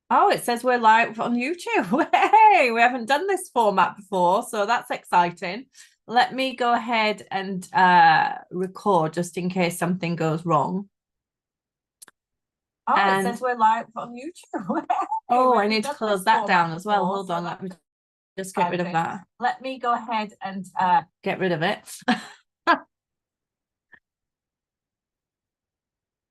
Oh, it says we're live on YouTube. Hey, we haven't done this format before, so that's exciting. Let me go ahead and record just in case something goes wrong. Oh, it says we're live on YouTube. Hey, oh, I need to close that down as well. Hold on, let me just get rid of that. Let me go ahead and get rid of it.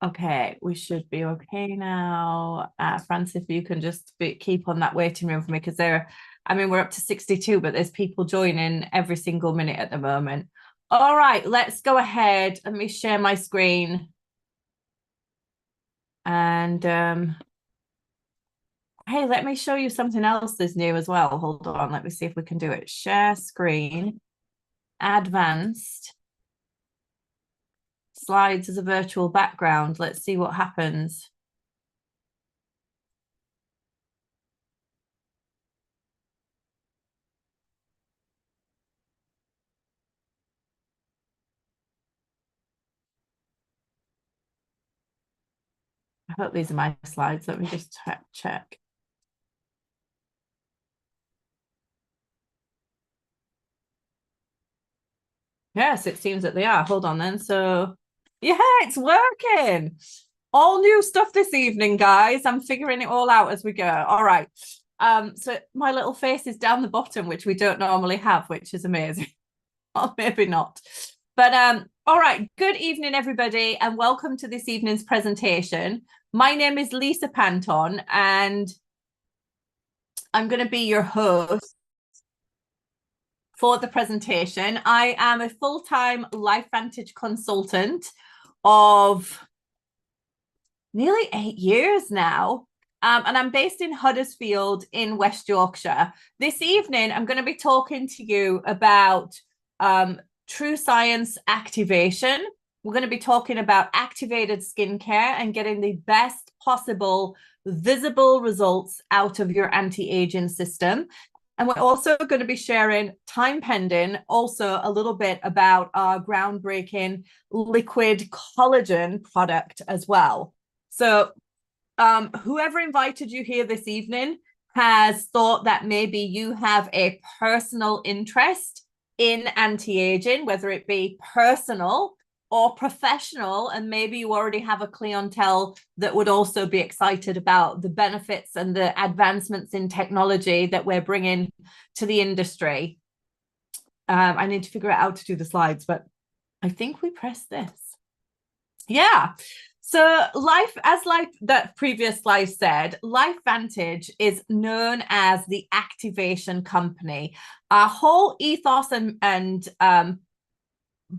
Okay, we should be okay now. Francis, if you can just keep on that waiting room for me, because we're up to 62, but there's people joining every single minute at the moment. All right, let's go ahead. Let me share my screen. And hey, let me show you something else that's new as well. Hold on, let me see if we can do it. Share screen, advanced, slides as a virtual background. Let's see what happens. I hope these are my slides. Let me just check. Yes, it seems that they are. Hold on then. So, yeah, it's working. All new stuff this evening, guys. I'm figuring it all out as we go. All right. So my little face is down the bottom, which we don't normally have, which is amazing. Or maybe not. But all right. Good evening, everybody, and welcome to this evening's presentation. My name is Lisa Panton, and I'm going to be your host for the presentation. I am a full-time LifeVantage consultant of nearly 8 years now. And I'm based in Huddersfield in West Yorkshire. This evening, I'm going to be talking to you about TrueScience activation. We're going to be talking about activated skincare and getting the best possible visible results out of your anti-aging system. And we're also going to be sharing, time pending, also a little bit about our groundbreaking liquid collagen product as well. So whoever invited you here this evening has thought that maybe you have a personal interest in anti-aging, whether it be personal or professional, and maybe you already have a clientele that would also be excited about the benefits and the advancements in technology that we're bringing to the industry. I need to figure out how to do the slides, but I think we press this. Yeah. So that previous slide said, LifeVantage is known as the activation company. Our whole ethos and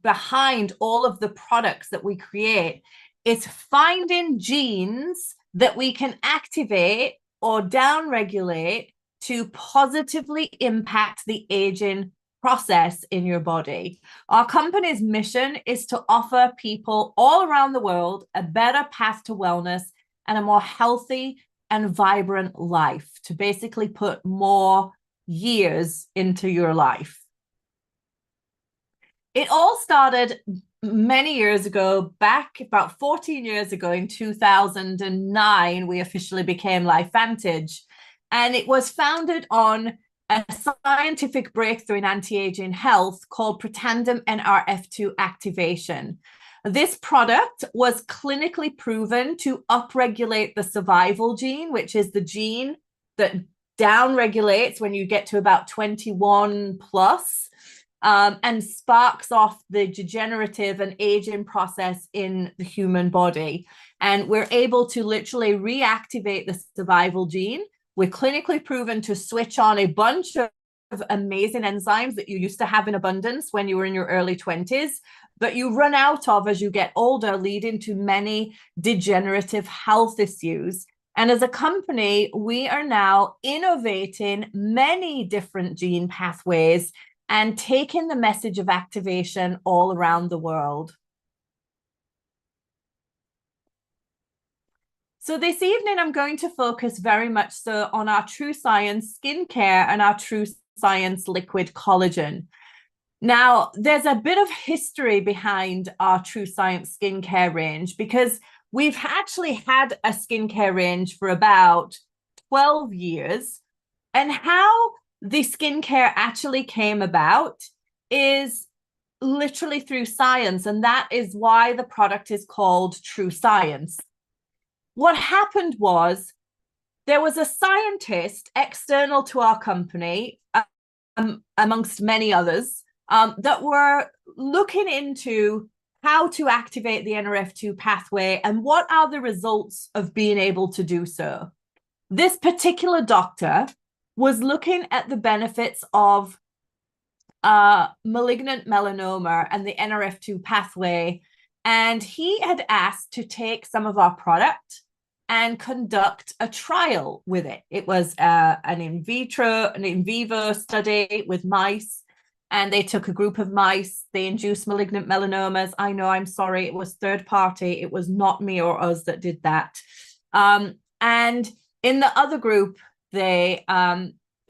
behind all of the products that we create is finding genes that we can activate or downregulate to positively impact the aging process in your body. Our company's mission is to offer people all around the world a better path to wellness and a more healthy and vibrant life, to basically put more years into your life. It all started many years ago, back about 14 years ago in 2009, we officially became LifeVantage. And it was founded on a scientific breakthrough in anti-aging health called Protandim NRF2 activation. This product was clinically proven to upregulate the survival gene, which is the gene that downregulates when you get to about 21 plus, and sparks off the degenerative and aging process in the human body. And we're able to literally reactivate the survival gene. We're clinically proven to switch on a bunch of amazing enzymes that you used to have in abundance when you were in your early 20s, but you run out of as you get older, leading to many degenerative health issues. And as a company, we are now innovating many different gene pathways and taking the message of activation all around the world. So this evening, I'm going to focus very much so on our TrueScience skincare and our TrueScience liquid collagen. Now, there's a bit of history behind our TrueScience skincare range, because we've actually had a skincare range for about 12 years. And how the skincare actually came about is literally through science. And that is why the product is called TrueScience. What happened was there was a scientist external to our company, amongst many others, that were looking into how to activate the NRF2 pathway and what are the results of being able to do so. This particular doctor was looking at the benefits of malignant melanoma and the NRF2 pathway, and he had asked to take some of our product and conduct a trial with it. It was an in vivo study with mice, and they took a group of mice. They induced malignant melanomas. I know, I'm sorry, it was third party. It was not me or us that did that. And in the other group, they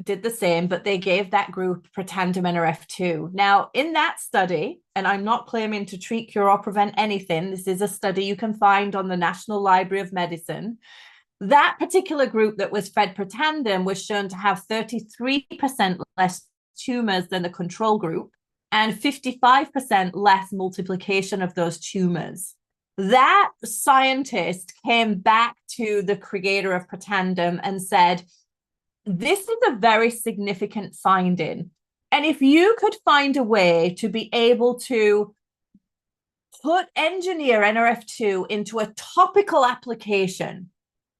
did the same, but they gave that group Protandim NRF2. Now, in that study, and I'm not claiming to treat, cure, or prevent anything, this is a study you can find on the National Library of Medicine. That particular group that was fed Protandim was shown to have 33% less tumors than the control group and 55% less multiplication of those tumors. That scientist came back to the creator of Protandim and said, this is a very significant finding. And if you could find a way to be able to engineer NRF2 into a topical application,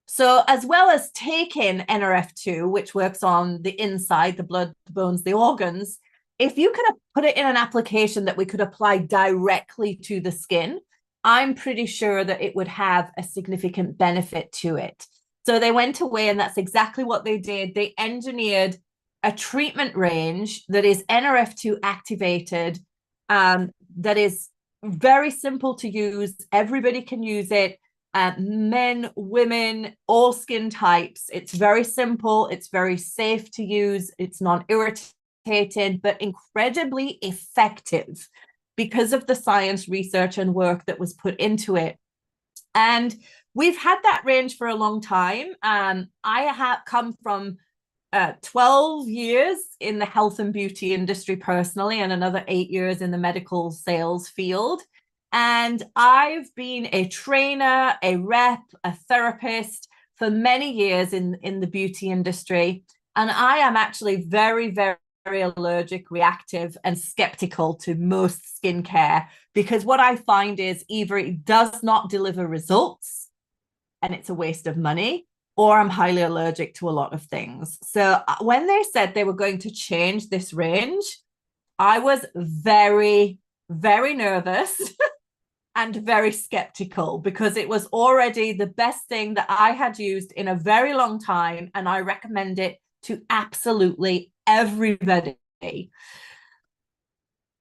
so as well as taking NRF2, which works on the inside, the blood, the bones, the organs, if you could put it in an application that we could apply directly to the skin, I'm pretty sure that it would have a significant benefit to it. So they went away, and that's exactly what they did. They engineered a treatment range that is NRF2 activated, that is very simple to use. Everybody can use it. Men, women, all skin types. It's very simple. It's very safe to use. It's non-irritating, but incredibly effective because of the science, research, and work that was put into it. And we've had that range for a long time. I have come from 12 years in the health and beauty industry personally, and another 8 years in the medical sales field. And I've been a trainer, a rep, a therapist for many years in the beauty industry. And I am actually very, very, very allergic, reactive, and skeptical to most skincare, because what I find is either it does not deliver results and it's a waste of money, or I'm highly allergic to a lot of things. So when they said they were going to change this range, I was very, very nervous and very skeptical, because it was already the best thing that I had used in a very long time, and I recommend it to absolutely everybody.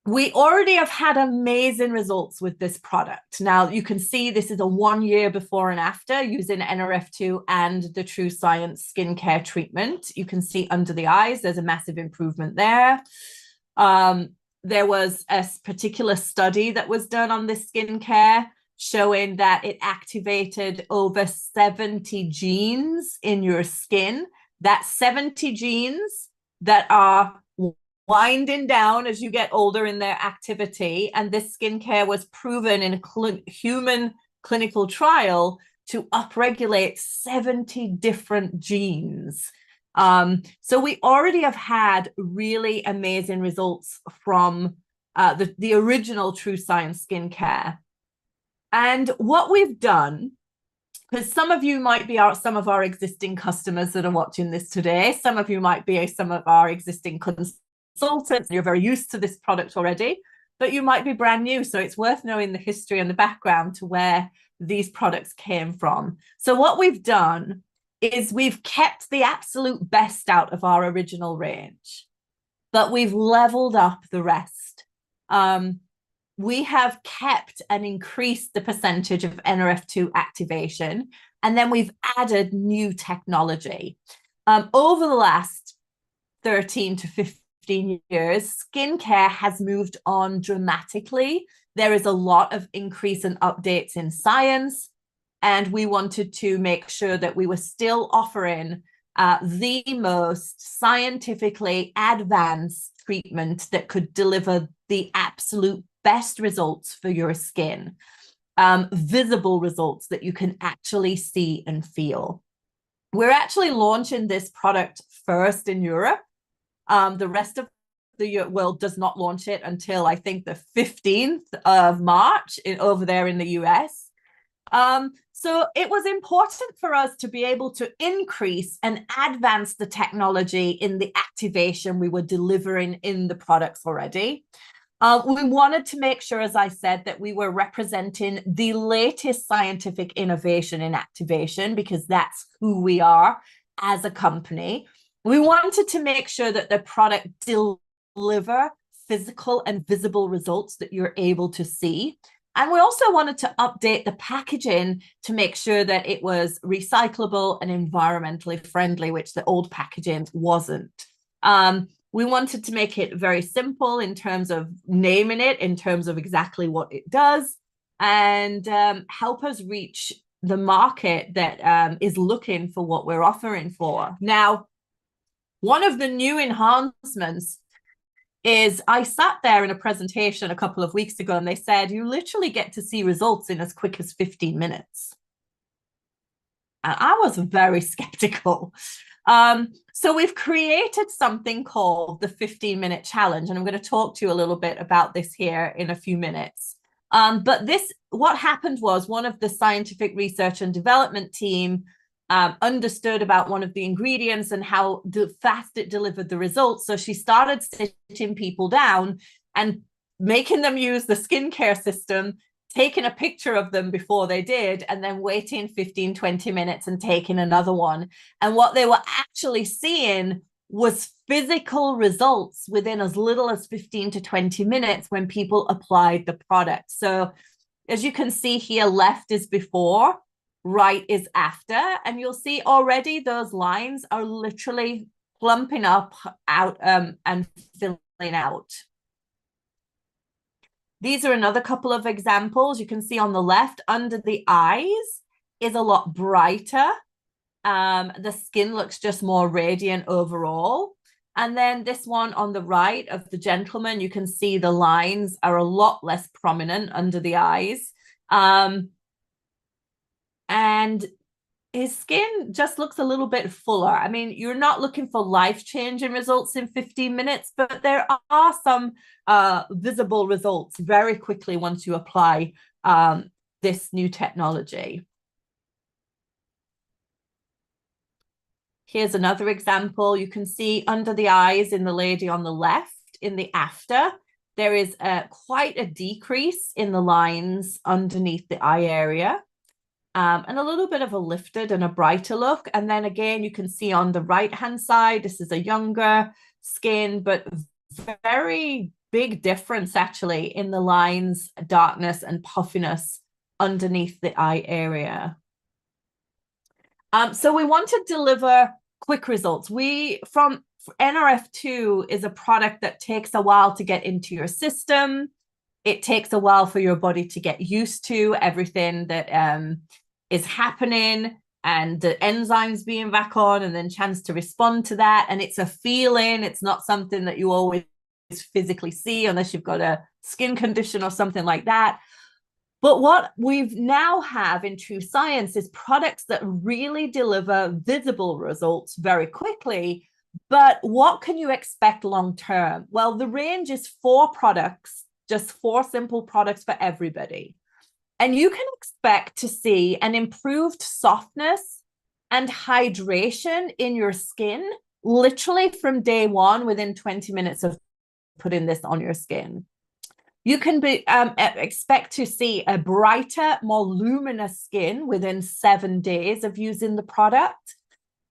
We already have had amazing results with this product. Now you can see this is a 1 year before and after using NRF2 and the TrueScience skincare treatment. You can see under the eyes, there's a massive improvement there. There was a particular study that was done on this skincare showing that it activated over 70 genes in your skin. That's 70 genes that are winding down as you get older in their activity. And this skincare was proven in a human clinical trial to upregulate 70 different genes. So we already have had really amazing results from the original TrueScience skincare. And what we've done, because some of you might be some of our existing customers that are watching this today, some of you might be some of our existing consultants, you're very used to this product already, but you might be brand new. So it's worth knowing the history and the background to where these products came from. So what we've done is we've kept the absolute best out of our original range, but we've leveled up the rest. We have kept and increased the percentage of NRF2 activation, and then we've added new technology. Over the last 13 to 15 years, skincare has moved on dramatically. There is a lot of increase and updates in science, and we wanted to make sure that we were still offering the most scientifically advanced treatment that could deliver the absolute best results for your skin, visible results that you can actually see and feel. We're actually launching this product first in Europe. The rest of the world does not launch it until I think the 15th of March over there in the US. So it was important for us to be able to increase and advance the technology in the activation we were delivering in the products already. We wanted to make sure, as I said, that we were representing the latest scientific innovation in activation, because that's who we are as a company. We wanted to make sure that the product deliver physical and visible results that you're able to see. And we also wanted to update the packaging to make sure that it was recyclable and environmentally friendly, which the old packaging wasn't. We wanted to make it very simple in terms of naming it, in terms of exactly what it does, and help us reach the market that is looking for what we're offering for. Now, one of the new enhancements is I sat there in a presentation a couple of weeks ago and they said, you literally get to see results in as quick as 15 minutes. And I was very skeptical. So we've created something called the 15-minute challenge. And I'm going to talk to you a little bit about this here in a few minutes. But what happened was one of the scientific research and development team understood about one of the ingredients and how fast it delivered the results. So she started sitting people down and making them use the SkinCare system, taking a picture of them before they did, and then waiting 15, 20 minutes and taking another one. And what they were actually seeing was physical results within as little as 15 to 20 minutes when people applied the product. So as you can see here, left is before, right is after, and you'll see already those lines are literally plumping up out and filling out. These are another couple of examples. You can see on the left, under the eyes is a lot brighter. The skin looks just more radiant overall. And then this one on the right of the gentleman, you can see the lines are a lot less prominent under the eyes. And his skin just looks a little bit fuller. I mean, you're not looking for life-changing results in 15 minutes, but there are some visible results very quickly once you apply this new technology. Here's another example. You can see under the eyes in the lady on the left, in the after, there is quite a decrease in the lines underneath the eye area. And a little bit of a lifted and a brighter look. And then again, you can see on the right-hand side, this is a younger skin, but very big difference actually in the lines, darkness and puffiness underneath the eye area. So we want to deliver quick results. NRF2 is a product that takes a while to get into your system. It takes a while for your body to get used to everything that is happening and the enzymes being back on, and then chance to respond to that. And it's a feeling. It's not something that you always physically see unless you've got a skin condition or something like that. But what we've now have in TrueScience is products that really deliver visible results very quickly. But what can you expect long term? Well, the range is 4 products, just 4 simple products for everybody. And you can expect to see an improved softness and hydration in your skin, literally from day one, within 20 minutes of putting this on your skin. You can expect to see a brighter, more luminous skin within 7 days of using the product.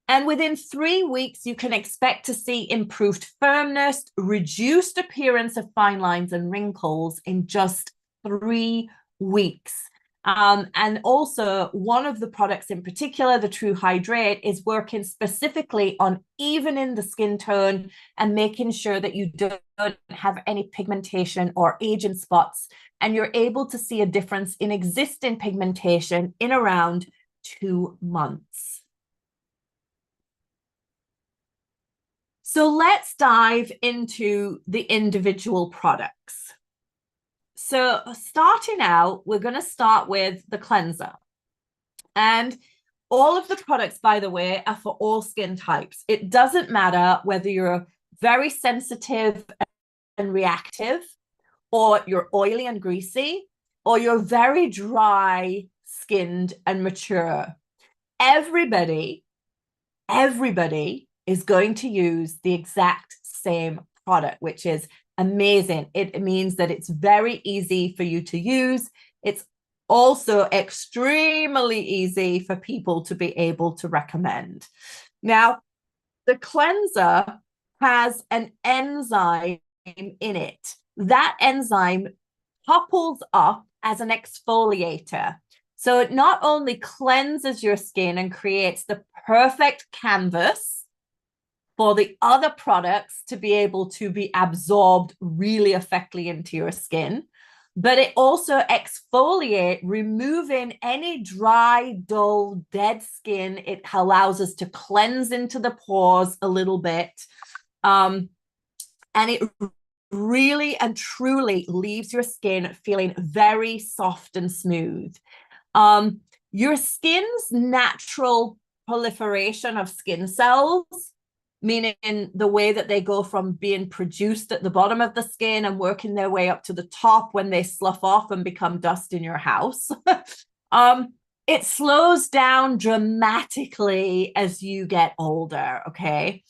And within 3 weeks, you can expect to see improved firmness, reduced appearance of fine lines and wrinkles in just 3 weeks. And also one of the products in particular, the True Hydrate, is working specifically on evening the skin tone and making sure that you don't have any pigmentation or aging spots. And you're able to see a difference in existing pigmentation in around 2 months. So let's dive into the individual products. So starting out, we're going to start with the cleanser. And all of the products, by the way, are for all skin types. It doesn't matter whether you're very sensitive and reactive, or you're oily and greasy, or you're very dry skinned and mature. Everybody is going to use the exact same product, which is amazing. It means that it's very easy for you to use. It's also extremely easy for people to be able to recommend. Now, the cleanser has an enzyme in it. That enzyme popples up as an exfoliator. So it not only cleanses your skin and creates the perfect canvas for the other products to be able to be absorbed really effectively into your skin, but it also exfoliates, removing any dry, dull, dead skin. It allows us to cleanse into the pores a little bit. And it really and truly leaves your skin feeling very soft and smooth. Your skin's natural proliferation of skin cells, meaning the way that they go from being produced at the bottom of the skin and working their way up to the top when they slough off and become dust in your house. It slows down dramatically as you get older, okay?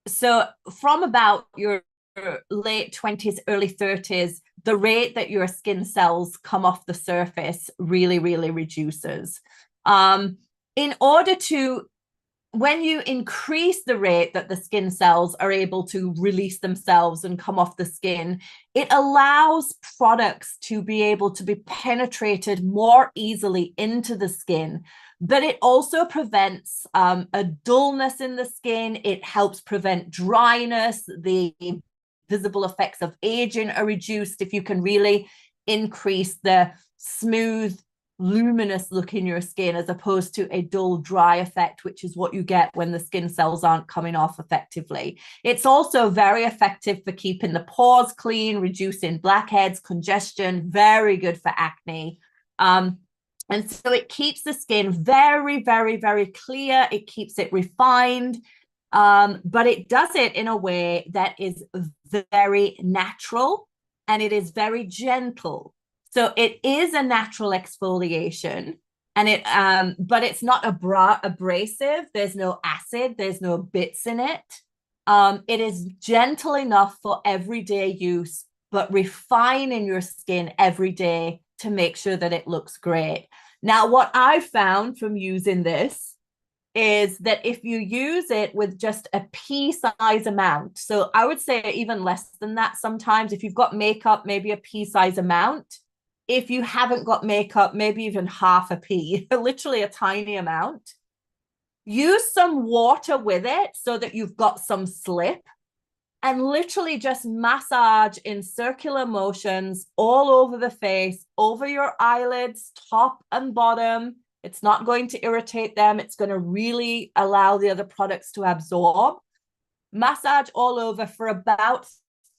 So from about your late 20s, early 30s, the rate that your skin cells come off the surface really, really reduces. In order to, when you increase the rate that the skin cells are able to release themselves and come off the skin, it allows products to be able to be penetrated more easily into the skin. But it also prevents a dullness in the skin. It helps prevent dryness. The visible effects of aging are reduced if you can really increase the smooth, luminous look in your skin, as opposed to a dull, dry effect, which is what you get when the skin cells aren't coming off effectively. It's also very effective for keeping the pores clean, reducing blackheads, congestion, very good for acne. And so it keeps the skin very, very, very clear. It keeps it refined, but it does it in a way that is very natural, and it is very gentle. So it is a natural exfoliation, and it but it's not abrasive. There's no acid, there's no bits in it. It is gentle enough for everyday use, but refining your skin every day to make sure that it looks great. Now, what I've found from using this is that if you use it with just a pea-size amount, so I would say even less than that sometimes. If you've got makeup, maybe a pea-size amount. If you haven't got makeup, maybe even half a pea, literally a tiny amount. Use some water with it so that you've got some slip, and literally just massage in circular motions all over the face, over your eyelids, top and bottom. It's not going to irritate them. It's going to really allow the other products to absorb. Massage all over for about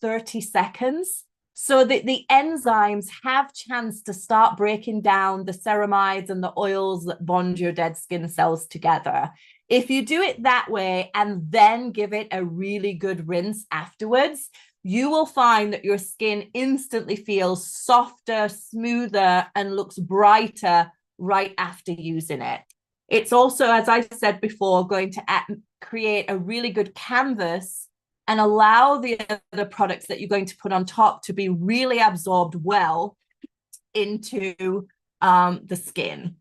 30 seconds so that the enzymes have chance to start breaking down the ceramides and the oils that bond your dead skin cells together. If you do it that way and then give it a really good rinse afterwards, you will find that your skin instantly feels softer, smoother, and looks brighter right after using it. It's also, as I said before, going to create a really good canvas and allow the other products that you're going to put on top to be really absorbed well into the skin.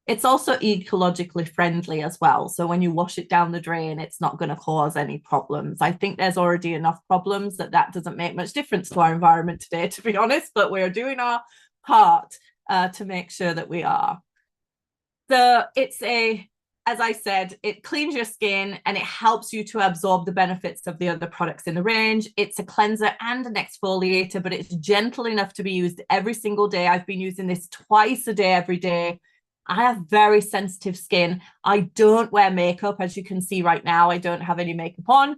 It's also ecologically friendly as well. So when you wash it down the drain, it's not going to cause any problems. I think there's already enough problems that doesn't make much difference to our environment today, to be honest, but we're doing our part to make sure that we are. So it's as I said, it cleans your skin and it helps you to absorb the benefits of the other products in the range. It's a cleanser and an exfoliator, but it's gentle enough to be used every single day. I've been using this twice a day, every day. I have very sensitive skin. I don't wear makeup, as you can see right now. I don't have any makeup on.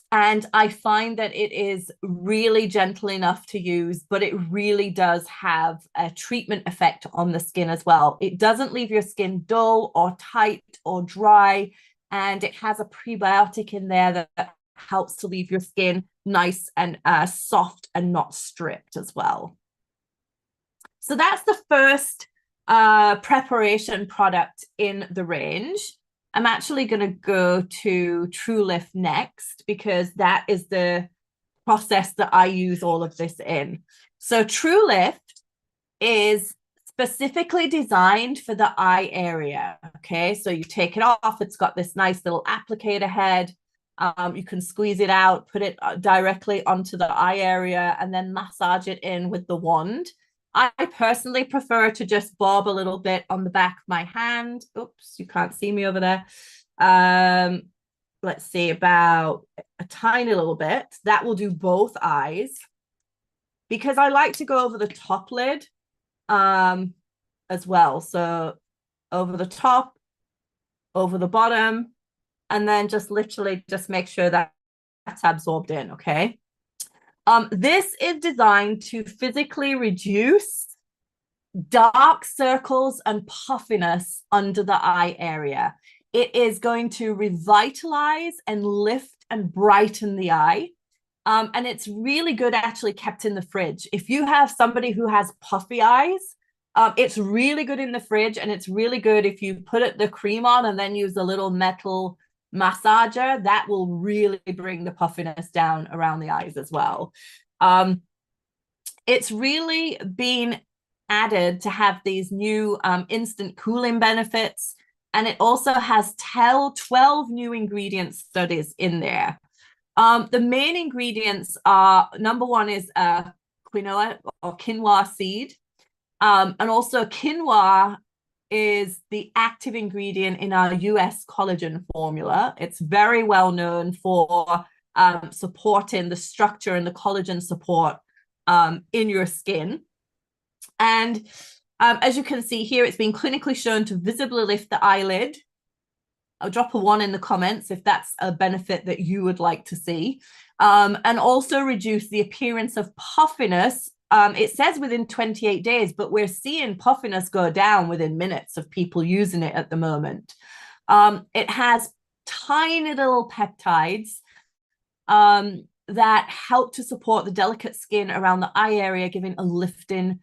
And I find that it is really gentle enough to use, but it really does have a treatment effect on the skin as well. It doesn't leave your skin dull or tight or dry, and it has a prebiotic in there that helps to leave your skin nice and soft and not stripped as well. So that's the first preparation product in the range. I'm actually going to go to TrueLift next because that is the process that I use all of this in. So TrueLift is specifically designed for the eye area. Okay, so you take it off. It's got this nice little applicator head. You can squeeze it out, put it directly onto the eye area, and then massage it in with the wand. I personally prefer to just bob a little bit on the back of my hand. Oops, you can't see me over there. Let's see, about a tiny little bit. That will do both eyes because I like to go over the top lid as well. So over the top, over the bottom, and then just literally just make sure that that's absorbed in, okay? This is designed to physically reduce dark circles and puffiness under the eye area. It is going to revitalize and lift and brighten the eye. And it's really good actually kept in the fridge. If you have somebody who has puffy eyes, it's really good in the fridge, and it's really good if you put the cream on and then use a little metal massager. That will really bring the puffiness down around the eyes as well. It's really been added to have these new instant cooling benefits, and it also has 12 new ingredient studies in there. The main ingredients are, number one is quinoa or quinoa seed, and also quinoa is the active ingredient in our US collagen formula. It's very well known for supporting the structure and the collagen support in your skin. And as you can see here, it's been clinically shown to visibly lift the eyelid. I'll drop a 1 in the comments if that's a benefit that you would like to see. And also reduce the appearance of puffiness. It says within 28 days, but we're seeing puffiness go down within minutes of people using it at the moment. It has tiny little peptides that help to support the delicate skin around the eye area, giving a lifted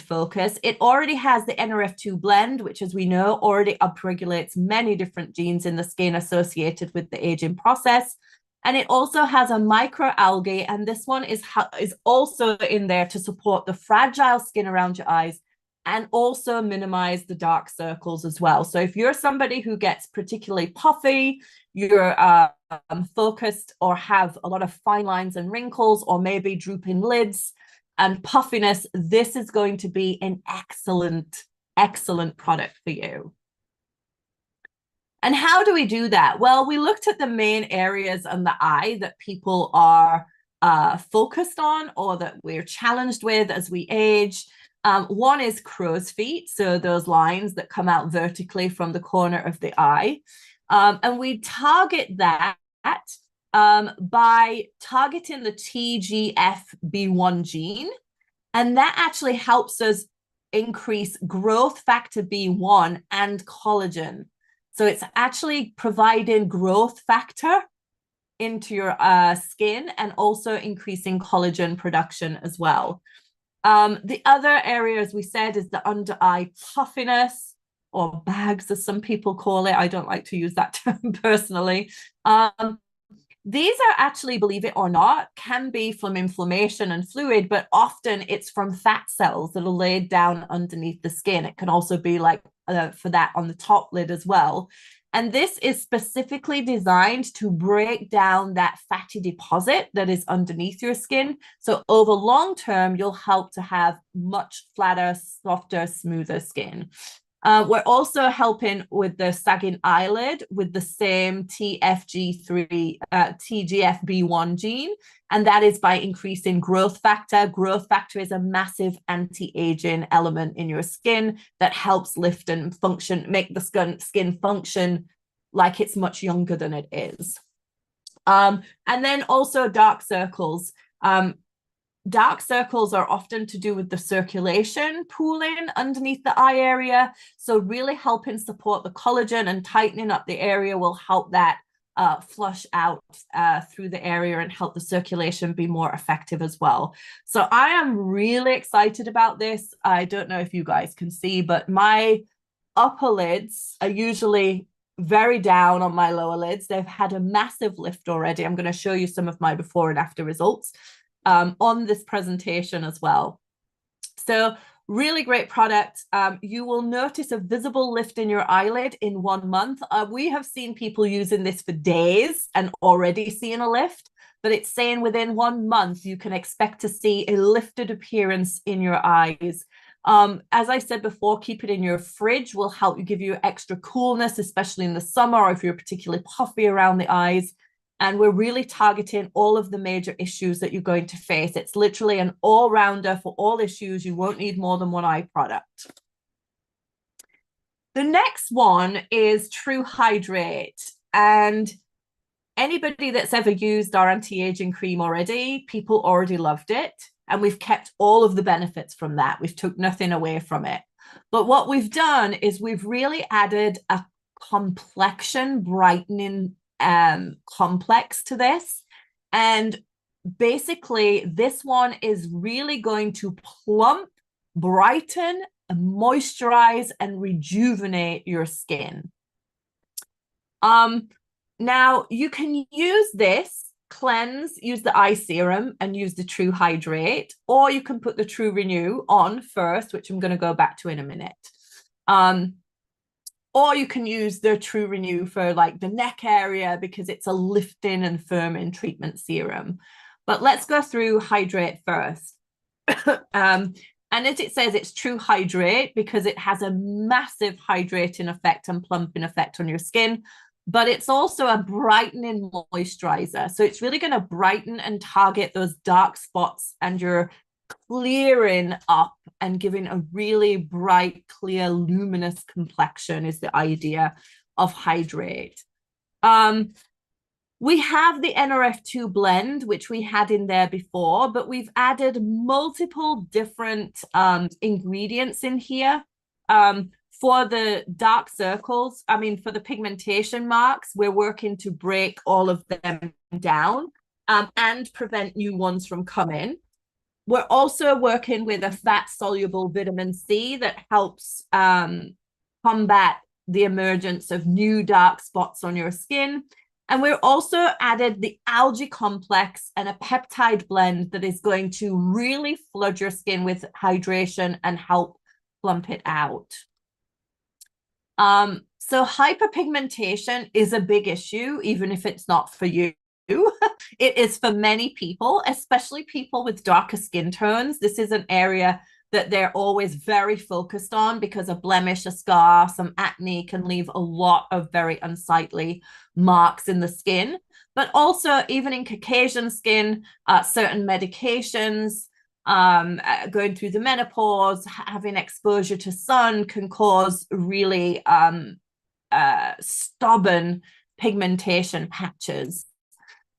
focus. It already has the NRF2 blend, which, as we know, already upregulates many different genes in the skin associated with the aging process. And it also has a microalgae, and this one is also in there to support the fragile skin around your eyes and also minimize the dark circles as well. So if you're somebody who gets particularly puffy, you're focused or have a lot of fine lines and wrinkles, or maybe drooping lids and puffiness, this is going to be an excellent product for you. And how do we do that? Well, we looked at the main areas on the eye that people are focused on or that we're challenged with as we age. One is crow's feet, so those lines that come out vertically from the corner of the eye. And we target that by targeting the TGFB1 gene. And that actually helps us increase growth factor B1 and collagen. So it's actually providing growth factor into your skin and also increasing collagen production as well. The other area, as we said, is the under eye puffiness, or bags, as some people call it. I don't like to use that term personally. These are actually, believe it or not, can be from inflammation and fluid, but often it's from fat cells that are laid down underneath the skin. It can also be like for that on the top lid as well. And this is specifically designed to break down that fatty deposit that is underneath your skin. So over long term, you'll help to have much flatter, softer, smoother skin. We're also helping with the sagging eyelid with the same TGFB1 gene, and that is by increasing growth factor. Growth factor is a massive anti-aging element in your skin that helps lift and function, make the skin function like it's much younger than it is. And then also dark circles. Dark circles are often to do with the circulation pooling underneath the eye area. So really helping support the collagen and tightening up the area will help that flush out through the area and help the circulation be more effective as well. So I am really excited about this. I don't know if you guys can see, but my upper lids are usually very down on my lower lids. They've had a massive lift already. I'm going to show you some of my before and after results on this presentation as well. So really great product. You will notice a visible lift in your eyelid in 1 month. We have seen people using this for days and already seeing a lift, but it's saying within 1 month, you can expect to see a lifted appearance in your eyes. As I said before, keep it in your fridge will help you, give you extra coolness, especially in the summer, or if you're particularly puffy around the eyes. And we're really targeting all of the major issues that you're going to face. It's literally an all-rounder for all issues. You won't need more than one eye product. The next one is True Hydrate. And anybody that's ever used our anti-aging cream already, people already loved it. And we've kept all of the benefits from that. We've took nothing away from it. But what we've done is we've really added a complexion brightening complex to this, and basically this one is really going to plump, brighten, moisturize, and rejuvenate your skin. Now you can use this cleanse, use the eye serum and use the True Hydrate, or you can put the True Renew on first, which I'm going to go back to in a minute. Or you can use the True Renew for like the neck area because it's a lifting and firming treatment serum. But let's go through Hydrate first. And as it says, it's True Hydrate because it has a massive hydrating effect and plumping effect on your skin, but it's also a brightening moisturizer. So it's really going to brighten and target those dark spots, and you're clearing up and giving a really bright, clear, luminous complexion is the idea of Hydrate. We have the NRF2 blend, which we had in there before, but we've added multiple different ingredients in here. For the dark circles, for the pigmentation marks, we're working to break all of them down and prevent new ones from coming. We're also working with a fat-soluble vitamin C that helps combat the emergence of new dark spots on your skin. And we're also added the algae complex and a peptide blend that is going to really flood your skin with hydration and help plump it out. So hyperpigmentation is a big issue, even if it's not for you. It is for many people, especially people with darker skin tones. This is an area that they're always very focused on because a blemish, a scar, some acne can leave a lot of very unsightly marks in the skin. But also even in Caucasian skin, certain medications, going through the menopause, having exposure to sun can cause really stubborn pigmentation patches.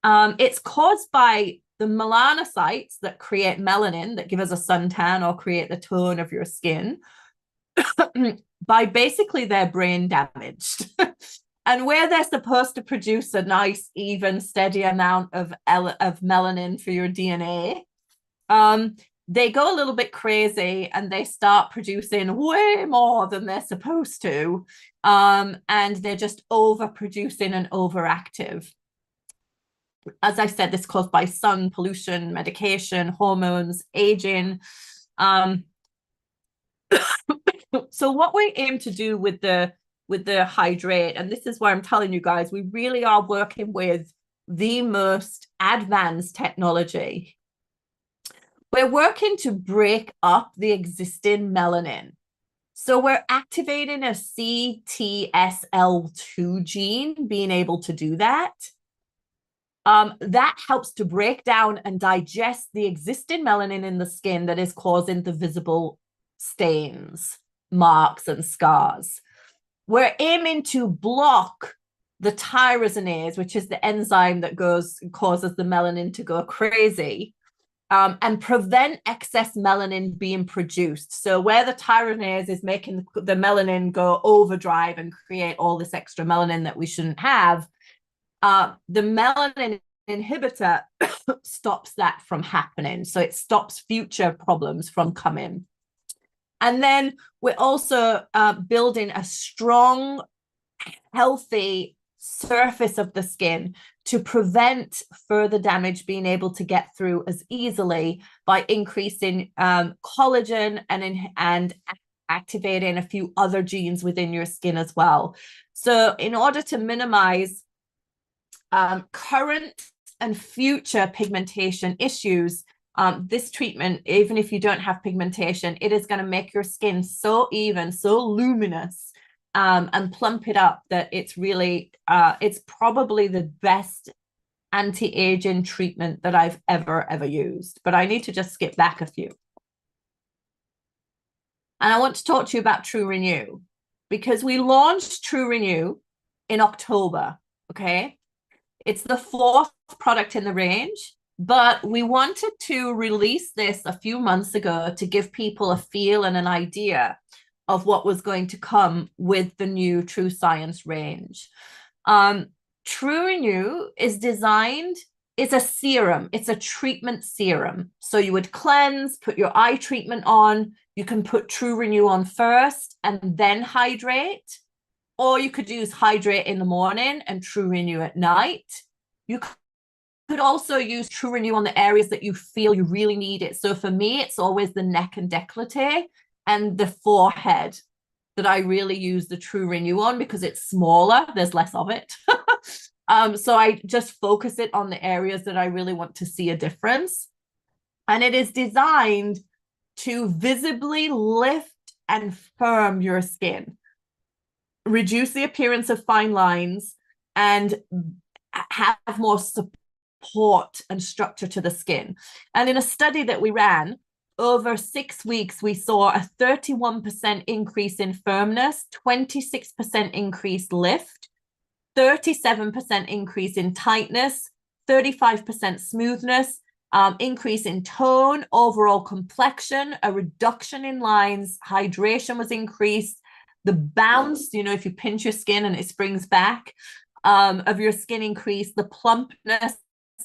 It's caused by the melanocytes that create melanin, that give us a suntan or create the tone of your skin, by basically their brain damaged. And where they're supposed to produce a nice, even, steady amount of melanin for your DNA, they go a little bit crazy and they start producing way more than they're supposed to. And they're just overproducing and overactive. As I said, this is caused by sun, pollution, medication, hormones, aging. So what we aim to do with the Hydrate, and this is why I'm telling you guys, we really are working with the most advanced technology. We're working to break up the existing melanin. So we're activating a CTSL2 gene, being able to do that. That helps to break down and digest the existing melanin in the skin that is causing the visible stains, marks, and scars. We're aiming to block the tyrosinase, which is the enzyme that causes the melanin to go crazy, and prevent excess melanin being produced. So where the tyrosinase is making the melanin go overdrive and create all this extra melanin that we shouldn't have, the melanin inhibitor stops that from happening. So it stops future problems from coming. And then we're also building a strong, healthy surface of the skin to prevent further damage being able to get through as easily by increasing collagen and activating a few other genes within your skin as well. So in order to minimize current and future pigmentation issues, this treatment, even if you don't have pigmentation, it is going to make your skin so even, so luminous, and plump it up that it's really, it's probably the best anti-aging treatment that I've ever used. But I need to just skip back a few. And I want to talk to you about True Renew, because we launched True Renew in October, okay? It's the 4th product in the range, but we wanted to release this a few months ago to give people a feel and an idea of what was going to come with the new TrueScience range. True Renew is designed, it's a serum, it's a treatment serum. So you would cleanse, put your eye treatment on, you can put True Renew on first and then hydrate, or you could use hydrate in the morning and True Renew at night. You could also use True Renew on the areas that you feel you really need it. So for me, it's always the neck and décolleté and the forehead that I really use the True Renew on, because it's smaller, there's less of it. So I just focus it on the areas that I really want to see a difference. And it is designed to visibly lift and firm your skin, reduce the appearance of fine lines, and have more support and structure to the skin. And in a study that we ran, over 6 weeks, we saw a 31% increase in firmness, 26% increased lift, 37% increase in tightness, 35% smoothness, increase in tone, overall complexion, a reduction in lines, hydration was increased, the bounce, you know, if you pinch your skin and it springs back, of your skin increased, the plumpness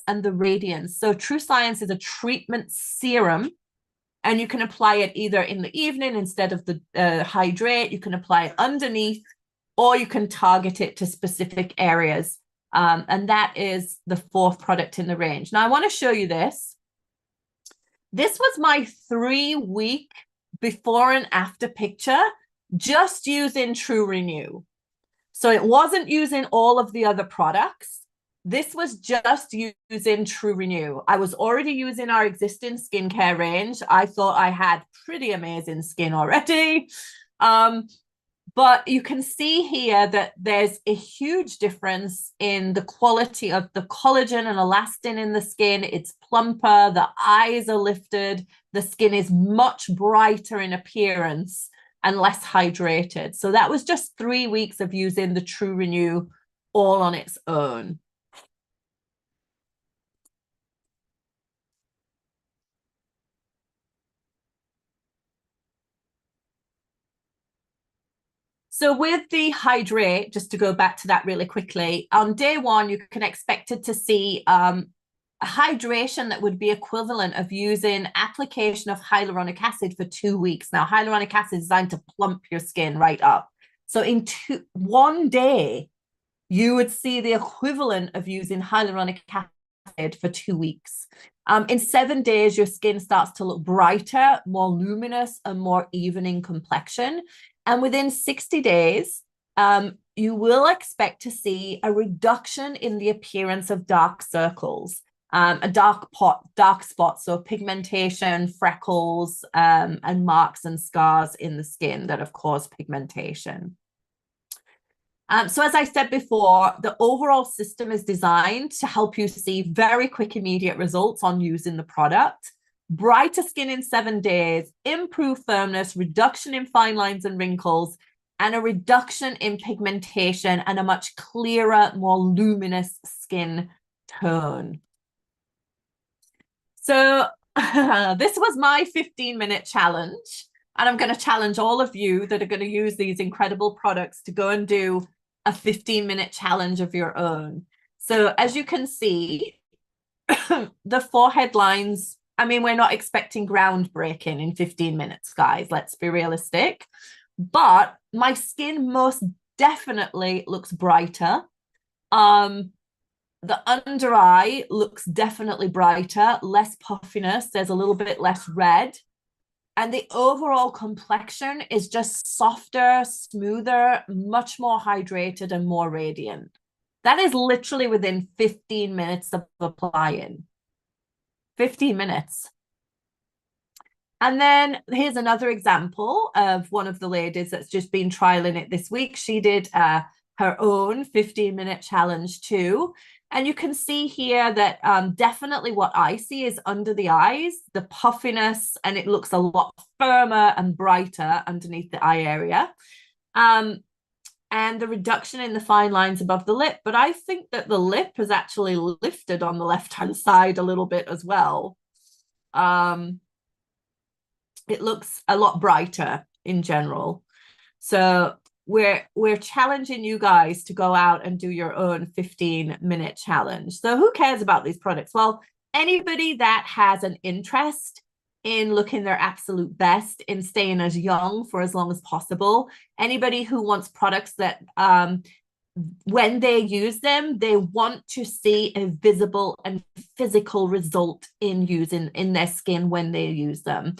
and the radiance. So TrueScience is a treatment serum, and you can apply it either in the evening instead of the hydrate. You can apply it underneath, or you can target it to specific areas. And that is the 4th product in the range. Now I want to show you this. This was my 3-week before and after picture, just using True Renew. So it wasn't using all of the other products. This was just using True Renew. I was already using our existing skincare range. I thought I had pretty amazing skin already. But you can see here that there's a huge difference in the quality of the collagen and elastin in the skin. It's plumper, the eyes are lifted, the skin is much brighter in appearance and less hydrated. So that was just 3 weeks of using the True Renew all on its own. So with the hydrate, just to go back to that really quickly, on day 1, you can expect to see a hydration that would be equivalent of using application of hyaluronic acid for 2 weeks. Now, hyaluronic acid is designed to plump your skin right up. So in 1 day, you would see the equivalent of using hyaluronic acid for 2 weeks. In 7 days, your skin starts to look brighter, more luminous, and more even in complexion. And within 60 days, you will expect to see a reduction in the appearance of dark circles. a dark spot, so pigmentation, freckles, and marks and scars in the skin that have caused pigmentation. So as I said before, the overall system is designed to help you see very quick, immediate results on using the product. Brighter skin in 7 days, improved firmness, reduction in fine lines and wrinkles, and a reduction in pigmentation and a much clearer, more luminous skin tone. So this was my 15-minute challenge. And I'm going to challenge all of you that are going to use these incredible products to go and do a 15-minute challenge of your own. So as you can see, the forehead lines, I mean, we're not expecting groundbreaking in 15 minutes, guys. Let's be realistic. But my skin most definitely looks brighter. The under eye looks definitely brighter, less puffiness. There's a little bit less red. And the overall complexion is just softer, smoother, much more hydrated and more radiant. That is literally within 15 minutes of applying. 15 minutes. And then here's another example of one of the ladies that's just been trialing it this week. She did her own 15-minute challenge too. And you can see here that definitely what I see is under the eyes, the puffiness, and it looks a lot firmer and brighter underneath the eye area. And the reduction in the fine lines above the lip. But I think that the lip is actually lifted on the left-hand side a little bit as well. It looks a lot brighter in general. So we're challenging you guys to go out and do your own 15-minute challenge. So who cares about these products? Well, anybody that has an interest in looking their absolute best, in staying as young for as long as possible, anybody who wants products that when they use them, they want to see a visible and physical result in their skin when they use them.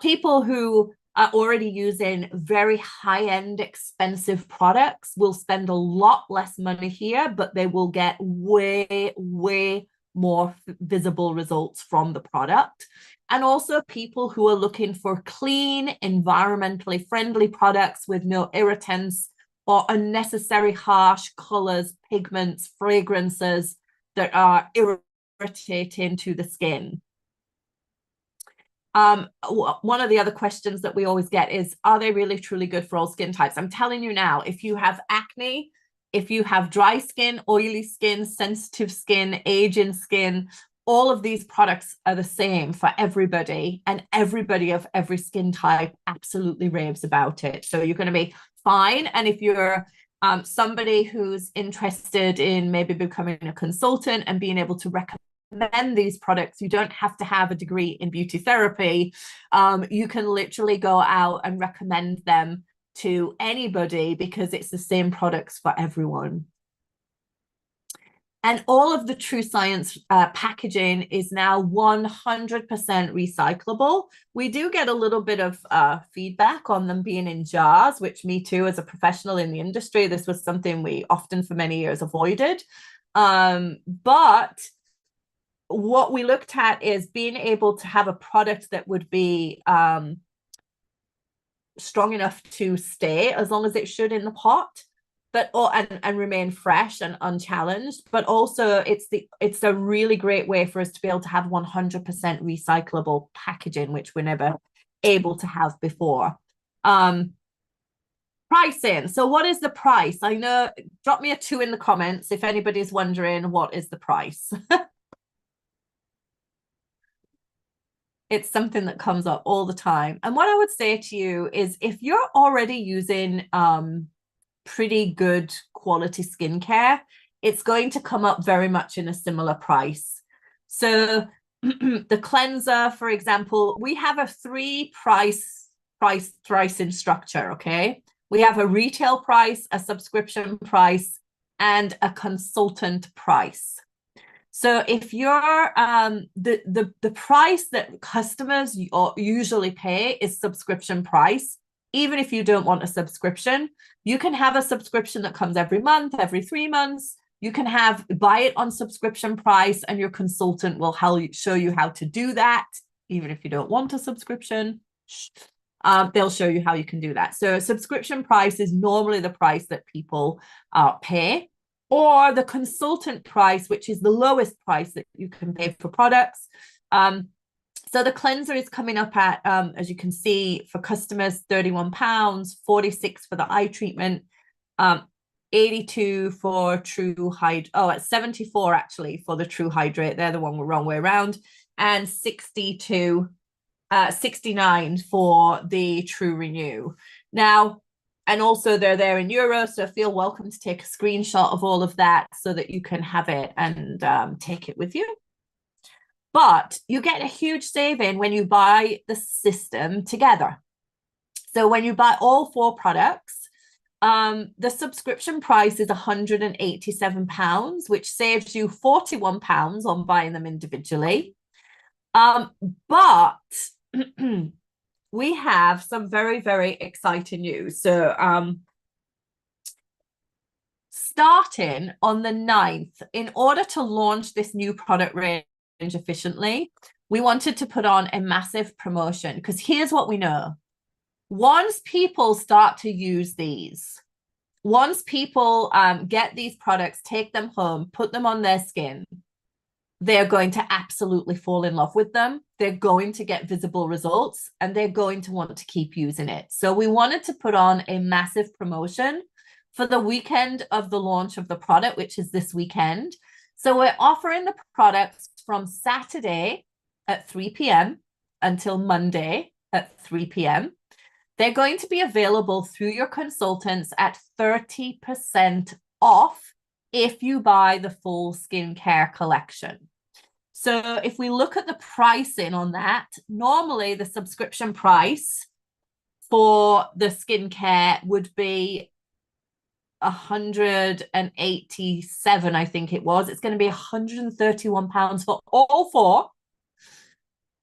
People who are already using very high-end, expensive products will spend a lot less money here, but they will get way, way more visible results from the product. And also people who are looking for clean, environmentally friendly products with no irritants or unnecessary harsh colors, pigments, fragrances that are irritating to the skin. One of the other questions that we always get is, are they really truly good for all skin types? I'm telling you now, if you have acne, if you have dry skin, oily skin, sensitive skin, aging skin, all of these products are the same for everybody, and everybody of every skin type absolutely raves about it. So you're going to be fine. And if you're somebody who's interested in maybe becoming a consultant and being able to recommend these products, you don't have to have a degree in beauty therapy. You can literally go out and recommend them to anybody because it's the same products for everyone. And all of the TrueScience packaging is now 100% recyclable. We do get a little bit of feedback on them being in jars, which me too, as a professional in the industry, this was something we often for many years avoided. But what we looked at is being able to have a product that would be strong enough to stay as long as it should in the pot, but and remain fresh and unchallenged. But also it's a really great way for us to be able to have 100% recyclable packaging, which we're never able to have before. Pricing. So what is the price? I know, drop me a 2 in the comments if anybody's wondering what is the price. It's something that comes up all the time. And what I would say to you is, if you're already using pretty good quality skincare, it's going to come up very much in a similar price. So the cleanser, for example, we have a 3 price pricing structure, okay? We have a retail price, a subscription price, and a consultant price. So if you're the price that customers usually pay is subscription price. Even if you don't want a subscription, you can have a subscription that comes every month, every 3 months. You can buy it on subscription price, and your consultant will show you how to do that. Even if you don't want a subscription, they'll show you how you can do that. So subscription price is normally the price that people pay, or the consultant price, which is the lowest price that you can pay for products. So the cleanser is coming up at, as you can see, for customers, £31, $46 for the eye treatment, $82 for True Hydrate. Oh, it's $74 actually for the True Hydrate. They're the wrong way around. And $69 for the True Renew. Now, and also they're there in euros, so feel welcome to take a screenshot of all of that so that you can have it and take it with you. But you get a huge saving when you buy the system together. So when you buy all 4 products, the subscription price is £187, which saves you £41 on buying them individually. But we have some very, very exciting news. So starting on the 9th, in order to launch this new product range efficiently, we wanted to put on a massive promotion, because here's what we know. Once people start to use these, once people get these products, take them home, put them on their skin, they're going to absolutely fall in love with them. They're going to get visible results, and they're going to want to keep using it. So we wanted to put on a massive promotion for the weekend of the launch of the product, which is this weekend. So we're offering the products from Saturday at 3 p.m. until Monday at 3 p.m. They're going to be available through your consultants at 30% off if you buy the full skincare collection. So if we look at the pricing on that, normally the subscription price for the skincare would be 187, I think it was. It's going to be £131 for all 4,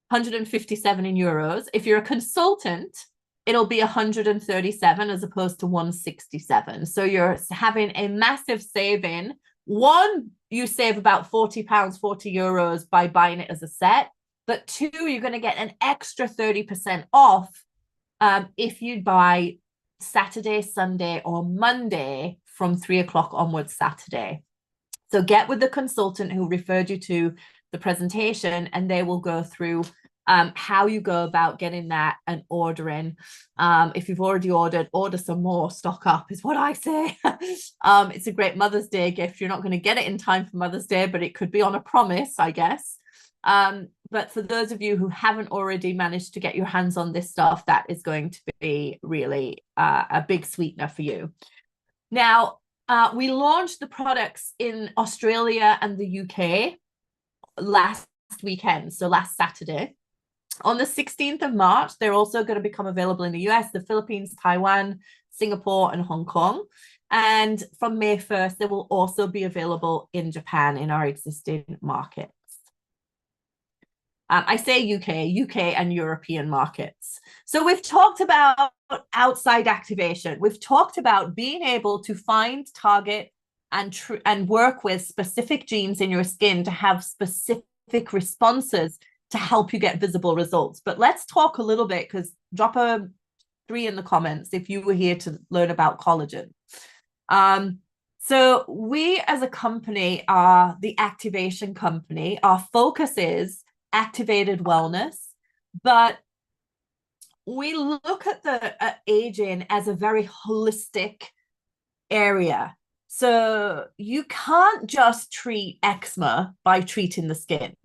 157 in euros. If you're a consultant, it'll be 137 as opposed to 167. So you're having a massive saving. One, you save about £40, 40 euros by buying it as a set. But 2, you're going to get an extra 30% off if you buy Saturday, Sunday, or Monday from 3 o'clock onwards Saturday. So get with the consultant who referred you to the presentation, and they will go through how you go about getting that and ordering. If you've already order some more, stock up is what I say. It's a great Mother's Day gift. You're not going to get it in time for Mother's Day, but it could be on a promise, I guess. But for those of you who haven't already managed to get your hands on this stuff, that is going to be really a big sweetener for you. Now, we launched the products in Australia and the UK last weekend, so last Saturday. On the 16th of March, they're also going to become available in the US, the Philippines, Taiwan, Singapore, and Hong Kong. And from May 1st, they will also be available in Japan in our existing markets. I say UK and European markets. So we've talked about outside activation. We've talked about being able to find, target, and work with specific genes in your skin to have specific responses to help you get visible results. But let's talk a little bit, because drop a 3 in the comments if you were here to learn about collagen. So we as a company are the activation company. Our focus is activated wellness, but we look at aging as a very holistic area. So you can't just treat eczema by treating the skin.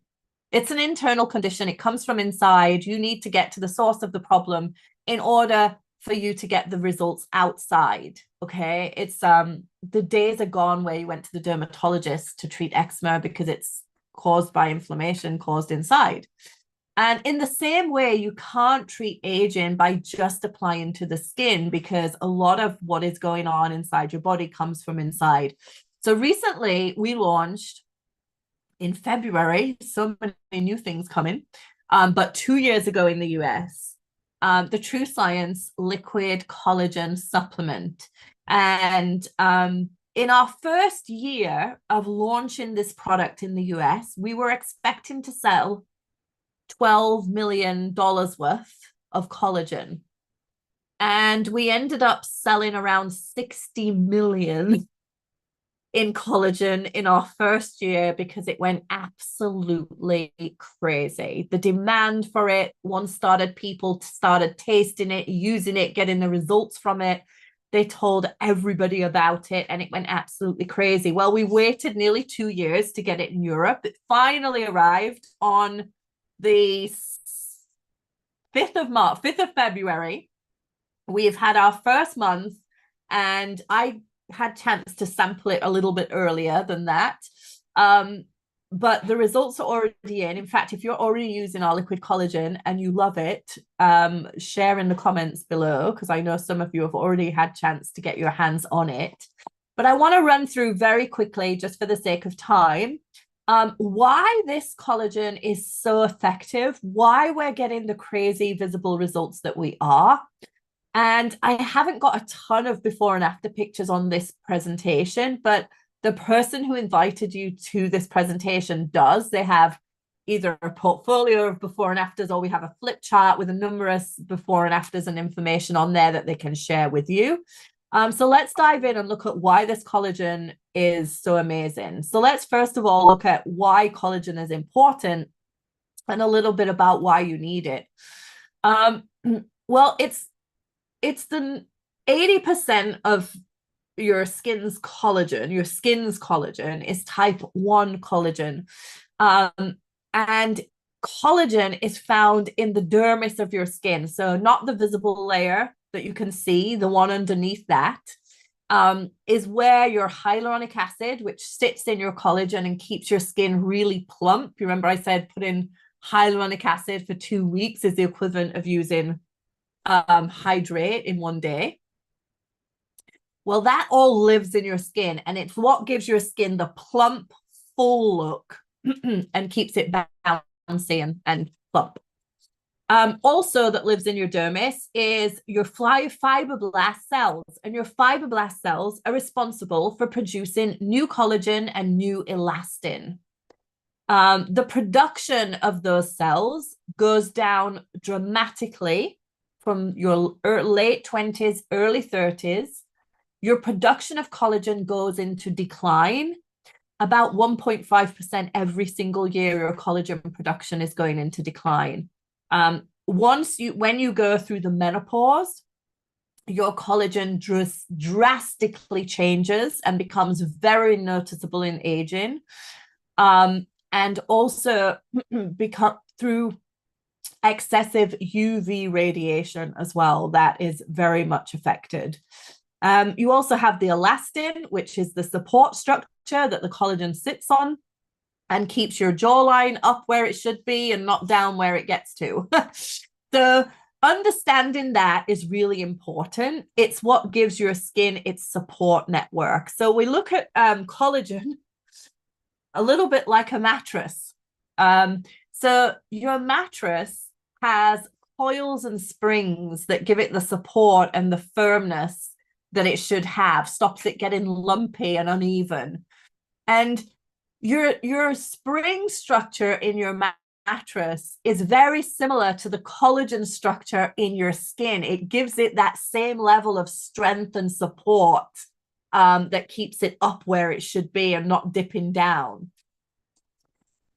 It's an internal condition. It comes from inside. You need to get to the source of the problem in order for you to get the results outside. Okay. It's the days are gone where you went to the dermatologist to treat eczema because it's caused by inflammation caused inside. And in the same way, you can't treat aging by just applying to the skin, because a lot of what is going on inside your body comes from inside. So recently we launched in February, so many new things coming, but 2 years ago in the US, the TrueScience liquid collagen supplement. And in our first year of launching this product in the US, we were expecting to sell $12 million worth of collagen. And we ended up selling around 60 million in collagen in our first year because it went absolutely crazy. The demand for it, people started tasting it, using it, getting the results from it. They told everybody about it and it went absolutely crazy. Well, we waited nearly 2 years to get it in Europe. It finally arrived on the 5th of February. We've had our first month, and I had chance to sample it a little bit earlier than that. But the results are already in. In fact, if you're already using our liquid collagen and you love it, share in the comments below, because I know some of you have already had chance to get your hands on it. But I want to run through very quickly, just for the sake of time, why this collagen is so effective, why we're getting the crazy visible results that we are. And I haven't got a ton of before and after pictures on this presentation, but the person who invited you to this presentation does. They have either a portfolio of before and afters, or we have a flip chart with a numerous before and afters and information on there that they can share with you. So let's dive in and look at why this collagen is so amazing. So let's first of all look at why collagen is important and a little bit about why you need it. Well, it's the 80% of your skin's collagen is type 1 collagen. And collagen is found in the dermis of your skin. So not the visible layer that you can see, the one underneath that, is where your hyaluronic acid, which sits in your collagen and keeps your skin really plump. You remember I said put in hyaluronic acid for 2 weeks is the equivalent of using hydrate in 1 day. Well, that all lives in your skin, and it's what gives your skin the plump, full look and keeps it bouncy and plump. Also that lives in your dermis is your fibroblast cells, and your fibroblast cells are responsible for producing new collagen and new elastin. The production of those cells goes down dramatically from your late 20s, early 30s. Your production of collagen goes into decline. About 1.5% every single year, your collagen production is going into decline. When you go through the menopause, your collagen drastically changes and becomes very noticeable in aging. And also through excessive UV radiation as well, that is very much affected. You also have the elastin, which is the support structure that the collagen sits on and keeps your jawline up where it should be and not down where it gets to. So understanding that is really important. It's what gives your skin its support network. So we look at collagen a little bit like a mattress. So your mattress has coils and springs that give it the support and the firmness that it should have, stops it getting lumpy and uneven. And your spring structure in your mattress is very similar to the collagen structure in your skin. It gives it that same level of strength and support that keeps it up where it should be and not dipping down.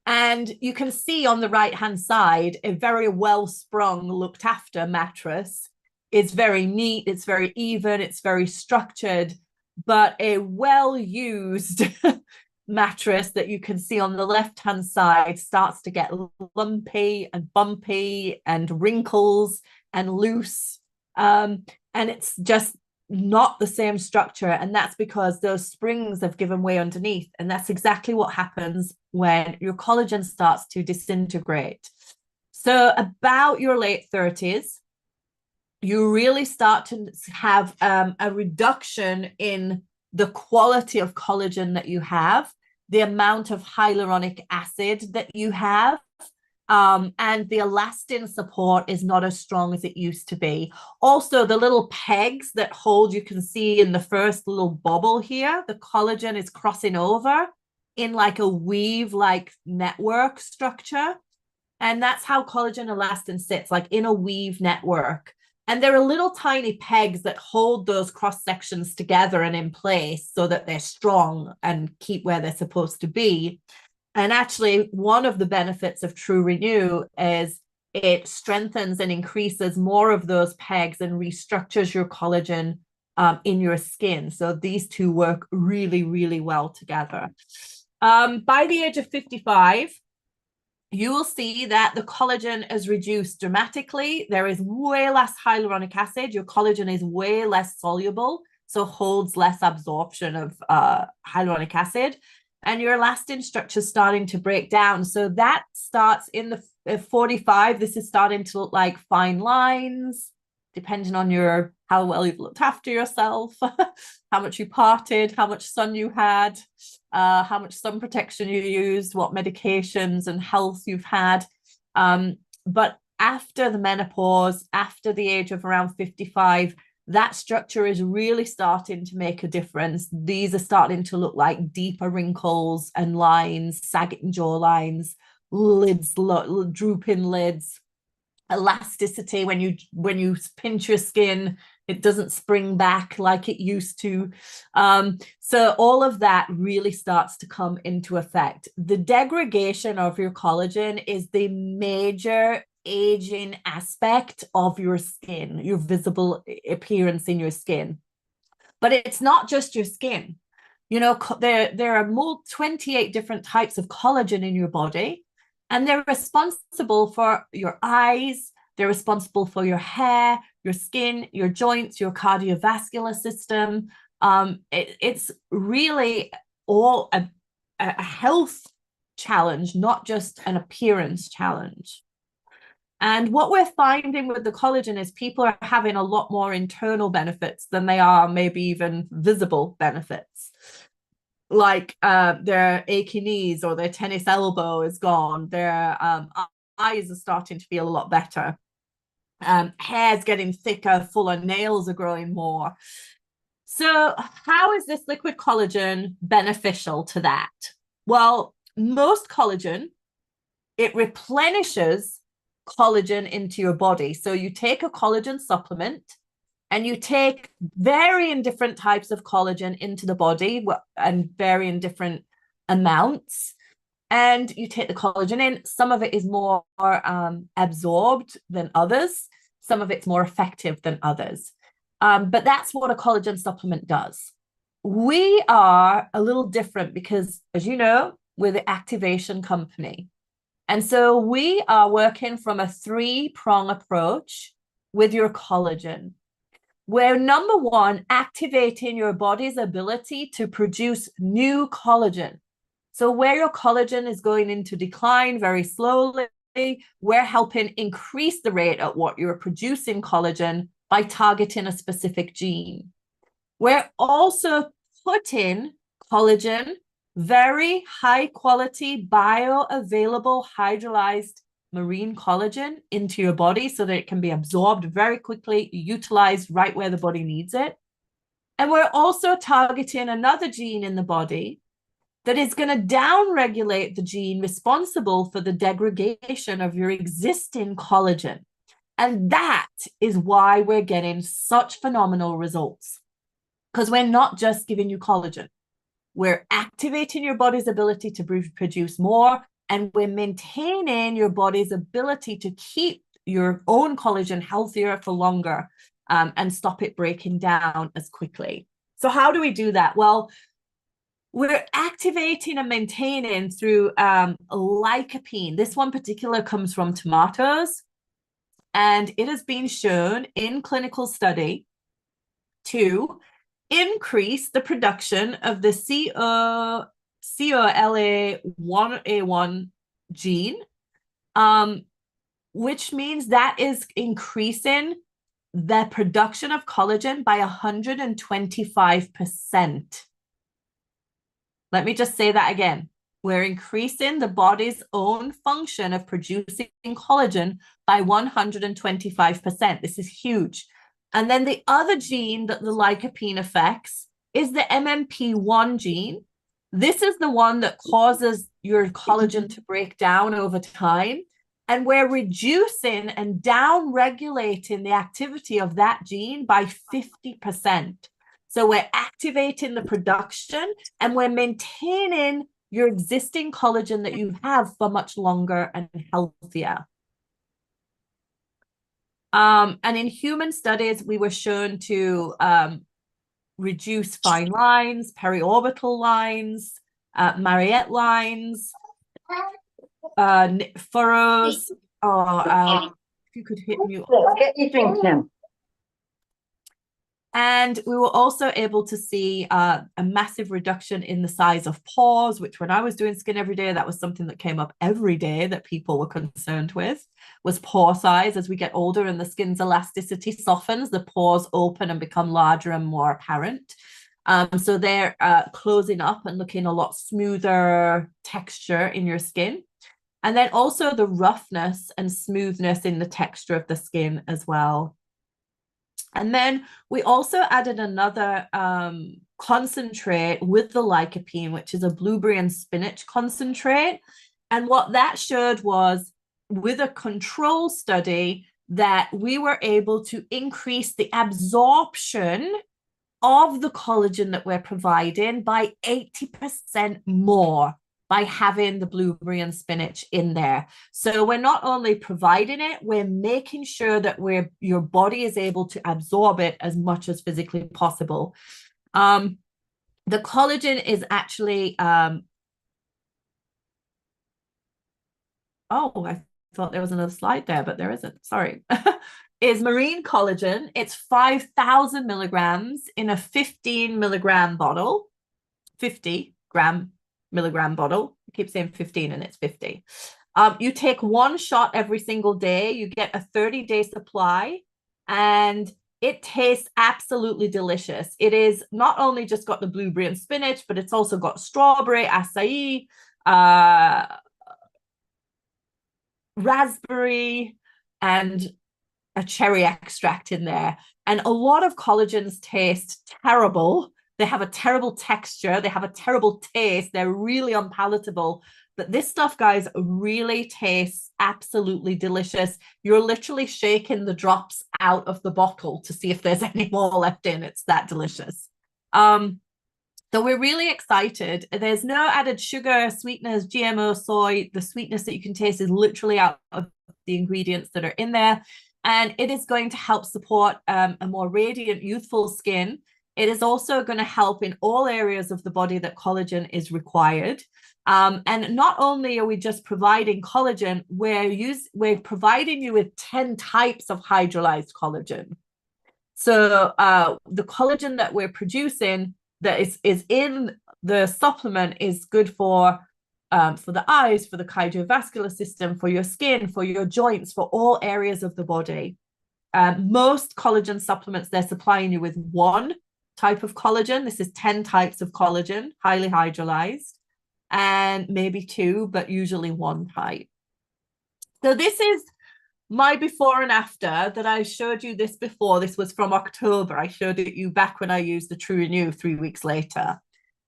And you can see on the right-hand side, a very well-sprung, looked after mattress. It's very neat, it's very even, it's very structured, but a well-used mattress that you can see on the left-hand side starts to get lumpy and bumpy and wrinkles and loose. And it's just not the same structure. And that's because those springs have given way underneath. And that's exactly what happens when your collagen starts to disintegrate. So about your late 30s, you really start to have a reduction in the quality of collagen that you have, the amount of hyaluronic acid that you have, And the elastin support is not as strong as it used to be. Also, the little pegs that hold, you can see in the first little bubble here, the collagen is crossing over in like a weave-like network structure. And that's how collagen elastin sits, like in a weave network. And there are little tiny pegs that hold those cross sections together and in place so that they're strong and keep where they're supposed to be. And actually, one of the benefits of True Renew is it strengthens and increases more of those pegs and restructures your collagen in your skin. So these two work really, really well together. By the age of 55, you will see that the collagen is reduced dramatically. There is way less hyaluronic acid. Your collagen is way less soluble, so holds less absorption of hyaluronic acid. And your elastin structure is starting to break down. So that starts in the 45. This is starting to look like fine lines, depending on how well you've looked after yourself, how much you parted, how much sun you had, how much sun protection you used, what medications and health you've had. But after the menopause, after the age of around 55, that structure is really starting to make a difference. These are starting to look like deeper wrinkles and lines, sagging jawlines, lids, drooping lids, elasticity. When you pinch your skin, it doesn't spring back like it used to. So all of that really starts to come into effect. The degradation of your collagen is the major aging aspect of your skin, your visible appearance in your skin. But it's not just your skin. You know, there are more 28 different types of collagen in your body, and they're responsible for your eyes, they're responsible for your hair, your skin, your joints, your cardiovascular system. It's really all a health challenge, not just an appearance challenge. And what we're finding with the collagen is people are having a lot more internal benefits than they are maybe even visible benefits. Like their achy knees or their tennis elbow is gone. Their eyes are starting to feel a lot better. Hair's getting thicker, fuller, nails are growing more. So how is this liquid collagen beneficial to that? Well, most collagen, it replenishes collagen into your body. So you take a collagen supplement and you take varying different types of collagen into the body and varying different amounts. And you take the collagen in. Some of it is more absorbed than others. Some of it's more effective than others. But that's what a collagen supplement does. We are a little different because, as you know, we're the activation company. And so we are working from a 3-prong approach with your collagen. We're number one, activating your body's ability to produce new collagen. So where your collagen is going into decline very slowly, we're helping increase the rate at what you're producing collagen by targeting a specific gene. We're also putting collagen, very high quality, bioavailable, hydrolyzed marine collagen into your body so that it can be absorbed very quickly, utilized right where the body needs it. And we're also targeting another gene in the body that is going to downregulate the gene responsible for the degradation of your existing collagen. And that is why we're getting such phenomenal results, because we're not just giving you collagen. We're activating your body's ability to produce more, and we're maintaining your body's ability to keep your own collagen healthier for longer and stop it breaking down as quickly. So how do we do that? Well, we're activating and maintaining through lycopene. This one particular comes from tomatoes, and it has been shown in clinical study to increase the production of the COLA1A1 gene, which means that is increasing the production of collagen by 125%. Let me just say that again. we're increasing the body's own function of producing collagen by 125%. This is huge. And then the other gene that the lycopene affects is the MMP1 gene. This is the one that causes your collagen to break down over time. And we're reducing and down regulating the activity of that gene by 50%. So we're activating the production and we're maintaining your existing collagen that you have for much longer and healthier. And in human studies, we were shown to reduce fine lines, periorbital lines, Mariette lines, furrows. If you could hit mute. Get your drink, Kim. And we were also able to see a massive reduction in the size of pores, which when I was doing Skin Every Day, that was something that came up every day that people were concerned with, was pore size. As we get older and the skin's elasticity softens, the pores open and become larger and more apparent. So they're closing up and looking a lot smoother texture in your skin. And then also the roughness and smoothness in the texture of the skin as well. And then we also added another concentrate with the lycopene, which is a blueberry and spinach concentrate. And what that showed was, with a control study, that we were able to increase the absorption of the collagen that we're providing by 80% more by having the blueberry and spinach in there. So we're not only providing it, we're making sure that your body is able to absorb it as much as physically possible. The collagen is actually, oh, I thought there was another slide there, but there isn't, sorry. Is marine collagen. It's 5,000 milligrams in a 15 milligram bottle, 50 milligram bottle. I keep saying 15 and it's 50. You take one shot every single day. You get a 30-day supply and it tastes absolutely delicious. It is not only just got the blueberry and spinach, but it's also got strawberry, acai, raspberry, and a cherry extract in there. And a lot of collagens taste terrible. They have a terrible texture. They have a terrible taste. They're really unpalatable. But this stuff, guys, really tastes absolutely delicious. You're literally shaking the drops out of the bottle to see if there's any more left in. It's that delicious. So we're really excited. There's no added sugar, sweeteners, GMO, soy. The sweetness that you can taste is literally out of the ingredients that are in there. And it is going to help support a more radiant, youthful skin. It is also going to help in all areas of the body that collagen is required. And not only are we just providing collagen, we're providing you with 10 types of hydrolyzed collagen. So the collagen that we're producing that is in the supplement is good for the eyes, for the cardiovascular system, for your skin, for your joints, for all areas of the body. Most collagen supplements, they're supplying you with one type of collagen. This is 10 types of collagen, highly hydrolyzed, and maybe two, but usually one type. So this is my before and after that I showed you this before. This was from October. I showed it you back when I used the True Renew 3 weeks later.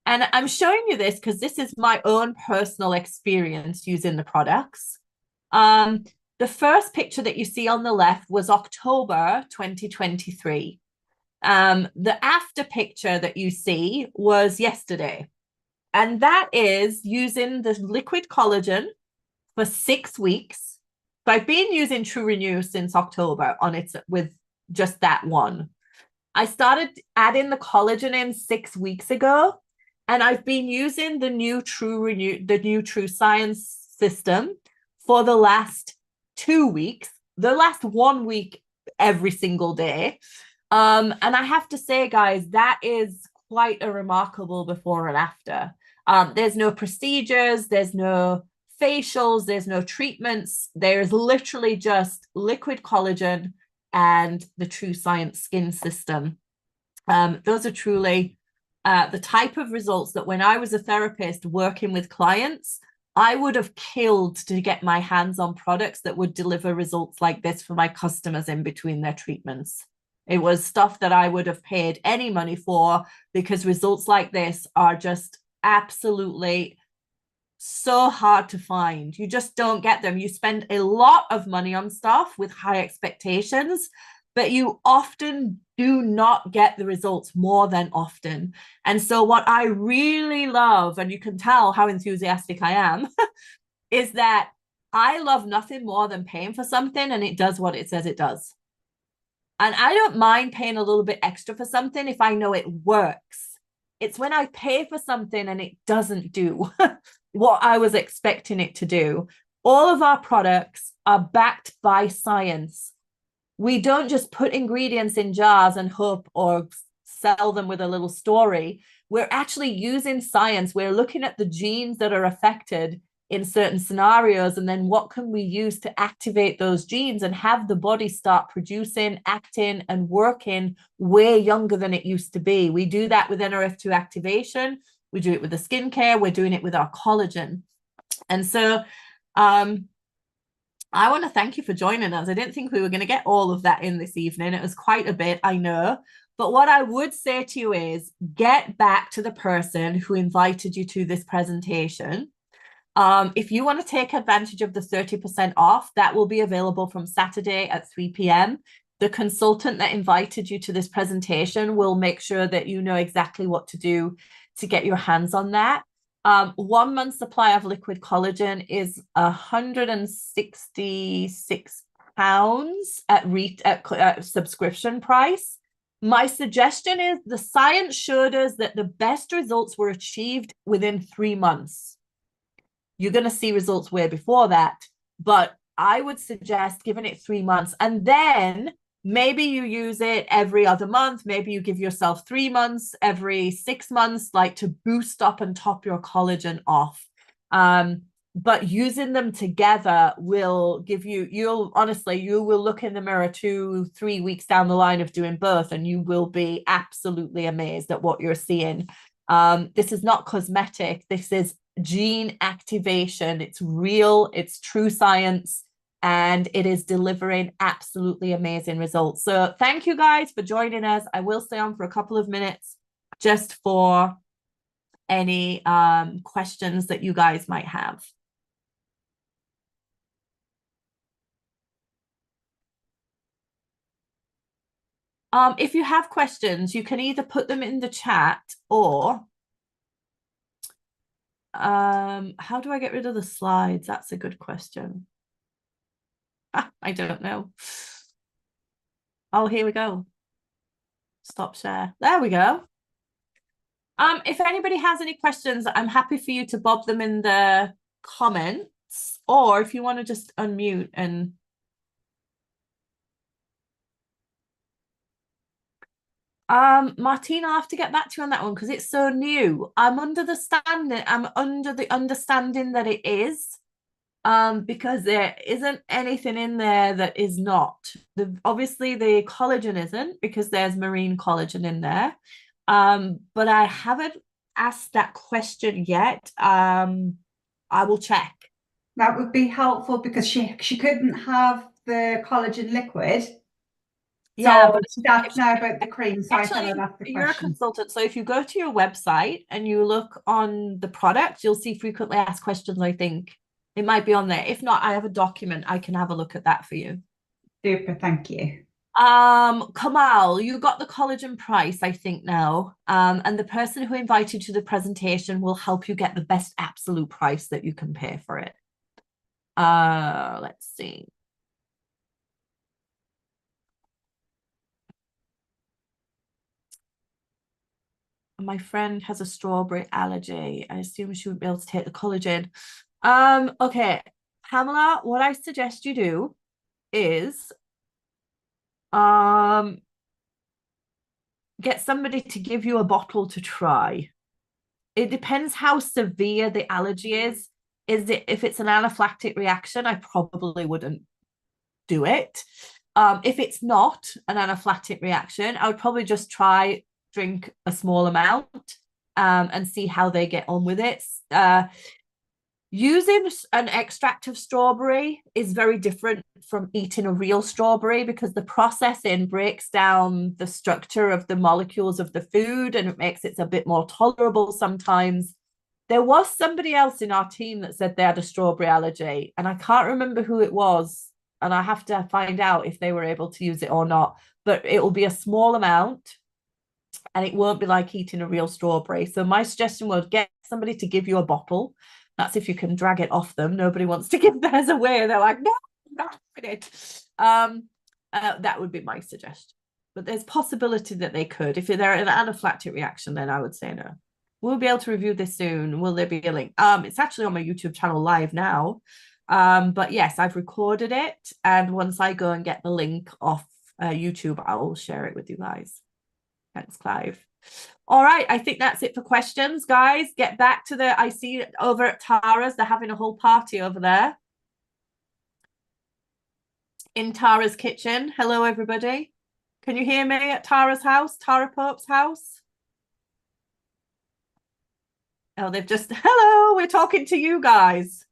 And I'm showing you this because this is my own personal experience using the products. The first picture that you see on the left was October 2023. The after picture that you see was yesterday. And that is using the liquid collagen for 6 weeks. So I've been using True Renew since October on it with just that one. I started adding the collagen in 6 weeks ago, and I've been using the new True Renew, the new TrueScience system for the last 2 weeks, the last 1 week every single day. And I have to say, guys, that is quite a remarkable before and after. There's no procedures, there's no facials, there's no treatments. There's literally just liquid collagen and the TrueScience skin system. Those are truly the type of results that when I was a therapist working with clients, I would have killed to get my hands on products that would deliver results like this for my customers in between their treatments. It was stuff that I would have paid any money for, because results like this are just absolutely so hard to find. You just don't get them. You spend a lot of money on stuff with high expectations, but you often do not get the results more than often. And so what I really love, and you can tell how enthusiastic I am, is that I love nothing more than paying for something and it does what it says it does. And I don't mind paying a little bit extra for something if I know it works. It's when I pay for something and it doesn't do what I was expecting it to do. All of our products are backed by science. We don't just put ingredients in jars and hope or sell them with a little story. We're actually using science. We're looking at the genes that are affected in certain scenarios, and then what can we use to activate those genes and have the body start producing, acting, and working way younger than it used to be. We do that with NRF2 activation. We do it with the skincare. We're doing it with our collagen. And so I want to thank you for joining us. I didn't think we were going to get all of that in this evening. It was quite a bit, I know. But what I would say to you is get back to the person who invited you to this presentation. If you want to take advantage of the 30% off, that will be available from Saturday at 3 p.m. The consultant that invited you to this presentation will make sure that you know exactly what to do to get your hands on that. 1 month supply of liquid collagen is £166 at subscription price. My suggestion is the science showed us that the best results were achieved within 3 months. You're going to see results way before that, but I would suggest giving it 3 months, and then maybe you use it every other month. Maybe you give yourself 3 months, every 6 months, like to boost up and top your collagen off. But using them together will give you, you will look in the mirror 2-3 weeks down the line of doing both, and you will be absolutely amazed at what you're seeing. This is not cosmetic. This is gene activation. It's real, it's true science, and it is delivering absolutely amazing results. So thank you guys for joining us. I will stay on for a couple of minutes just for any questions that you guys might have. If you have questions, you can either put them in the chat, or how do I get rid of the slides? That's a good question. I don't know. Oh, here we go. Stop share. There we go. If anybody has any questions, I'm happy for you to bob them in the comments, or if you want to just unmute and Martina, I'll have to get back to you on that one because it's so new. I'm under the understanding that it is, because there isn't anything in there that is not. Obviously the collagen isn't, because there's marine collagen in there. But I haven't asked that question yet. I will check. That would be helpful because she couldn't have the collagen liquid. Yeah, so but that's now about the cream. So actually, I thought I'd ask the you're question. a consultant, so if you go to your website and you look on the product, you'll see frequently asked questions. I think it might be on there. If not, I have a document. I can have a look at that for you. Super, thank you. Kamal, you got the collagen price, I think now. And the person who invited you to the presentation will help you get the best absolute price that you can pay for it. Let's see. My friend has a strawberry allergy. I assume she wouldn't be able to take the collagen. Okay, Pamela, what I suggest you do is get somebody to give you a bottle to try. It depends how severe the allergy is. If it's an anaphylactic reaction, I probably wouldn't do it. If it's not an anaphylactic reaction, I would probably just try drink a small amount and see how they get on with it. Using an extract of strawberry is very different from eating a real strawberry because the processing breaks down the structure of the molecules of the food and it makes it a bit more tolerable sometimes. There was somebody else in our team that said they had a strawberry allergy, and I can't remember who it was. And I have to find out if they were able to use it or not. But it will be a small amount and it won't be like eating a real strawberry. So my suggestion would get somebody to give you a bottle. That's if you can drag it off them. Nobody wants to give theirs away. They're like, no, I'm not doing it. That would be my suggestion. But there's possibility that they could. If they're an anaphylactic reaction, then I would say no. We'll be able to review this soon. Will there be a link? It's actually on my YouTube channel live now. But yes, I've recorded it. And once I go and get the link off YouTube, I'll share it with you guys. Thanks, Clive. All right, I think that's it for questions, guys. Get back to I see over at Tara's, they're having a whole party over there. In Tara's kitchen. Hello, everybody. Can you hear me at Tara's house? Tara Pope's house? Oh, they've just, hello, we're talking to you guys.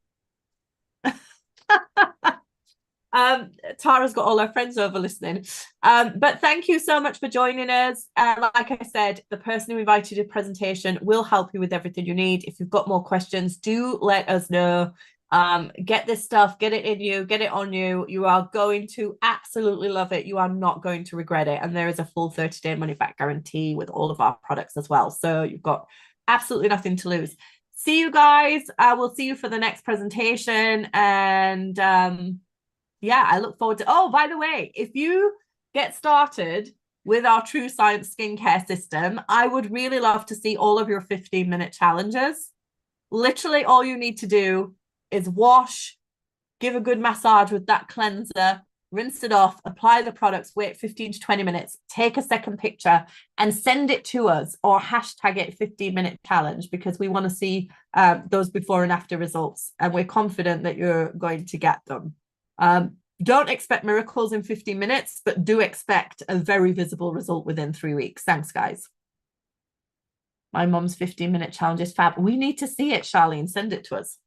Tara's got all her friends over listening. But thank you so much for joining us. Like I said, the person who invited you to presentation will help you with everything you need. If you've got more questions, do let us know. Get this stuff, get it in you, get it on you. You are going to absolutely love it. You are not going to regret it. And there is a full 30-day money-back guarantee with all of our products as well. So you've got absolutely nothing to lose. See you guys. We'll see you for the next presentation. And yeah, I look forward to, oh, by the way, if you get started with our TrueScience skincare system, I would really love to see all of your 15-minute challenges. Literally all you need to do is wash, give a good massage with that cleanser, rinse it off, apply the products, wait 15 to 20 minutes, take a second picture and send it to us or hashtag it 15-minute challenge because we want to see those before and after results. And we're confident that you're going to get them. Don't expect miracles in 15 minutes, but do expect a very visible result within 3 weeks. Thanks, guys. My mom's 15-minute challenge is fab. We need to see it, Charlene. Send it to us.